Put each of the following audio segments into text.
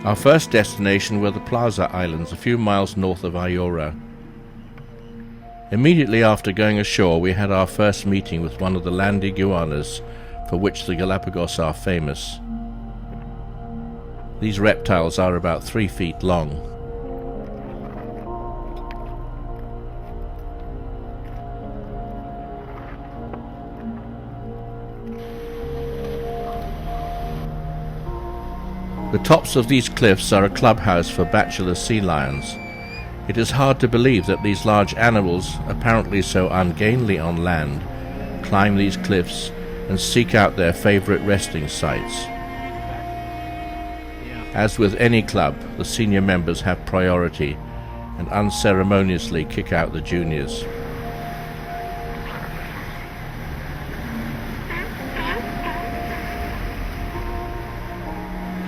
Our first destination were the Plaza Islands, a few miles north of Ayora. Immediately after going ashore, we had our first meeting with one of the land iguanas, for which the Galapagos are famous. These reptiles are about 3 feet long. The tops of these cliffs are a clubhouse for bachelor sea lions. It is hard to believe that these large animals, apparently so ungainly on land, climb these cliffs and seek out their favorite resting sites. As with any club, the senior members have priority and unceremoniously kick out the juniors.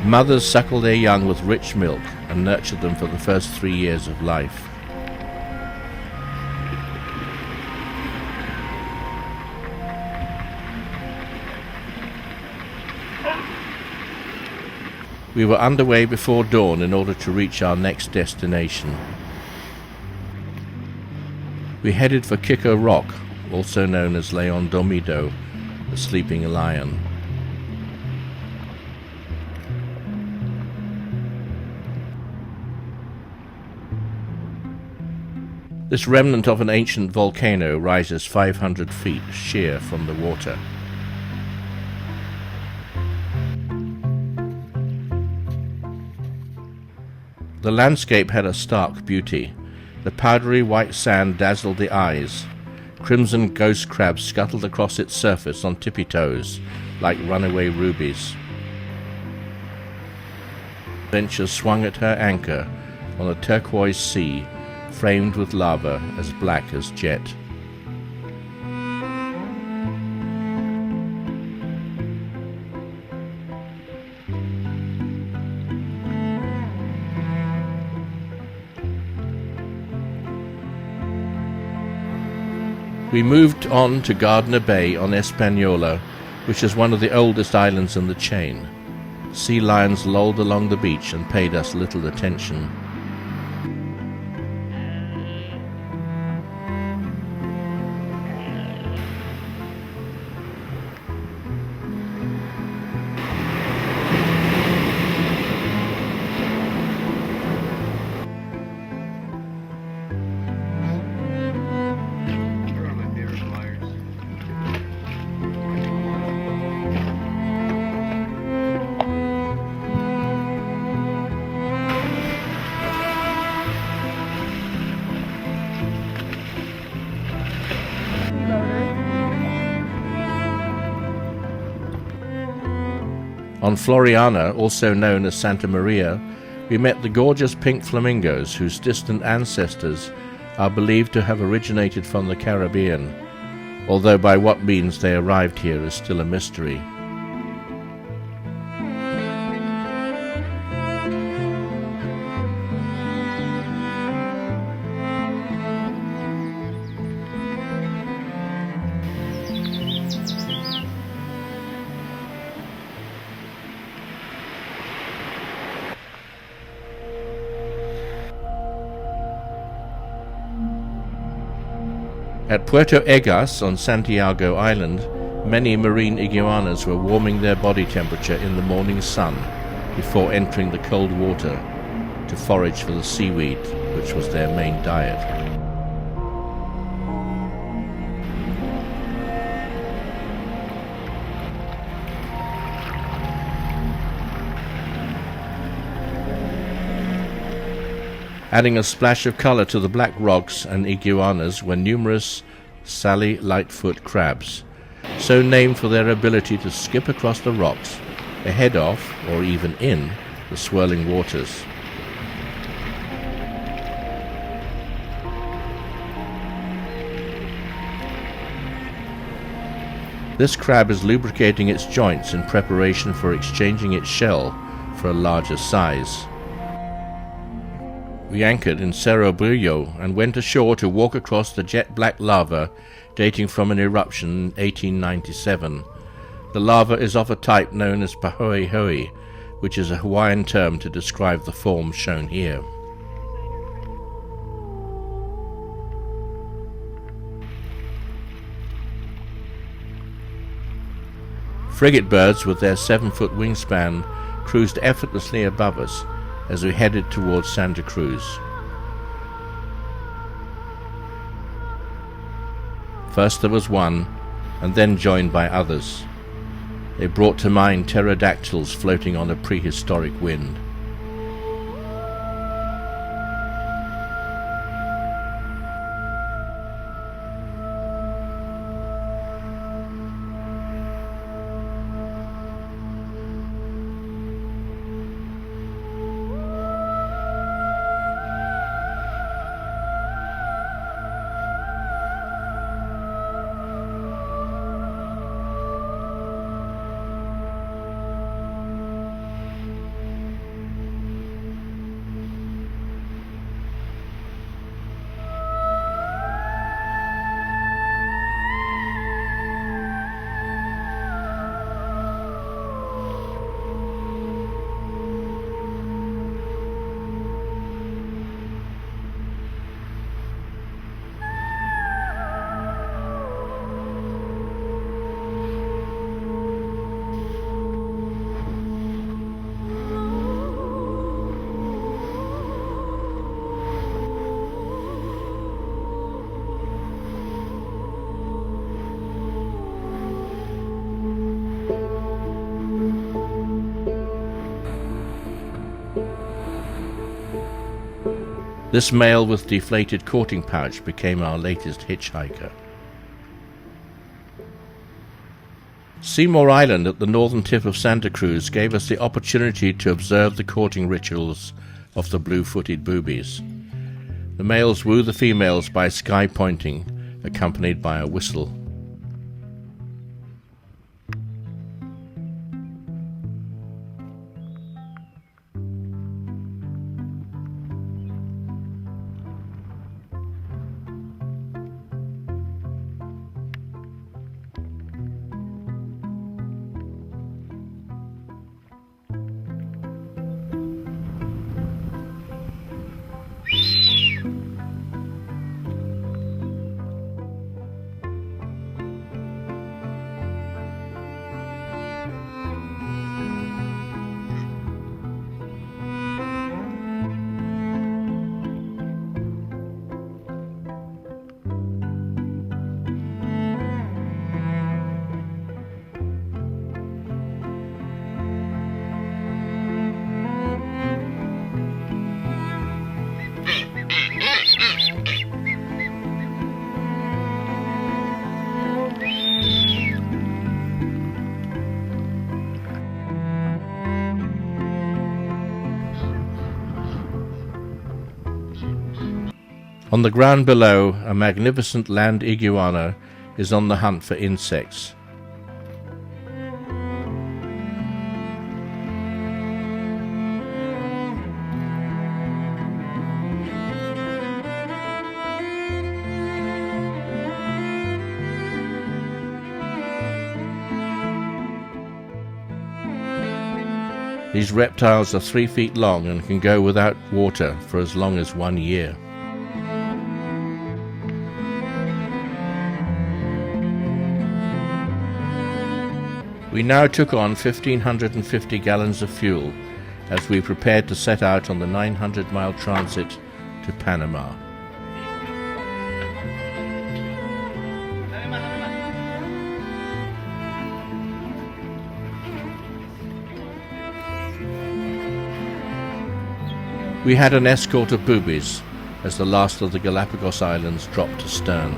Mothers suckle their young with rich milk and nurture them for the first 3 years of life. We were underway before dawn in order to reach our next destination. We headed for Kiko Rock, also known as Leon Dormido, the sleeping lion. This remnant of an ancient volcano rises 500 feet sheer from the water. The landscape had a stark beauty. The powdery white sand dazzled the eyes. Crimson ghost crabs scuttled across its surface on tippy toes, like runaway rubies. Adventure swung at her anchor on a turquoise sea, framed with lava as black as jet. We moved on to Gardiner Bay on Espanola, which is one of the oldest islands in the chain. Sea lions lolled along the beach and paid us little attention. On Floriana, also known as Santa Maria, we met the gorgeous pink flamingos whose distant ancestors are believed to have originated from the Caribbean, although by what means they arrived here is still a mystery. At Puerto Egas on Santiago Island, many marine iguanas were warming their body temperature in the morning sun before entering the cold water to forage for the seaweed, which was their main diet. Adding a splash of color to the black rocks and iguanas were numerous Sally Lightfoot crabs, so named for their ability to skip across the rocks, ahead of, or even in, the swirling waters. This crab is lubricating its joints in preparation for exchanging its shell for a larger size. We anchored in Cerro Brillo and went ashore to walk across the jet-black lava dating from an eruption in 1897. The lava is of a type known as pahoehoe, which is a Hawaiian term to describe the form shown here. Frigate birds with their 7-foot wingspan cruised effortlessly above us as we headed towards Santa Cruz. First there was one, and then joined by others. They brought to mind pterodactyls floating on a prehistoric wind. This male with deflated courting pouch became our latest hitchhiker. Seymour Island at the northern tip of Santa Cruz gave us the opportunity to observe the courting rituals of the blue-footed boobies. The males woo the females by sky pointing, accompanied by a whistle. On the ground below, a magnificent land iguana is on the hunt for insects. These reptiles are 3 feet long and can go without water for as long as 1 year. We now took on 1,550 gallons of fuel as we prepared to set out on the 900-mile transit to Panama. We had an escort of boobies as the last of the Galapagos Islands dropped astern.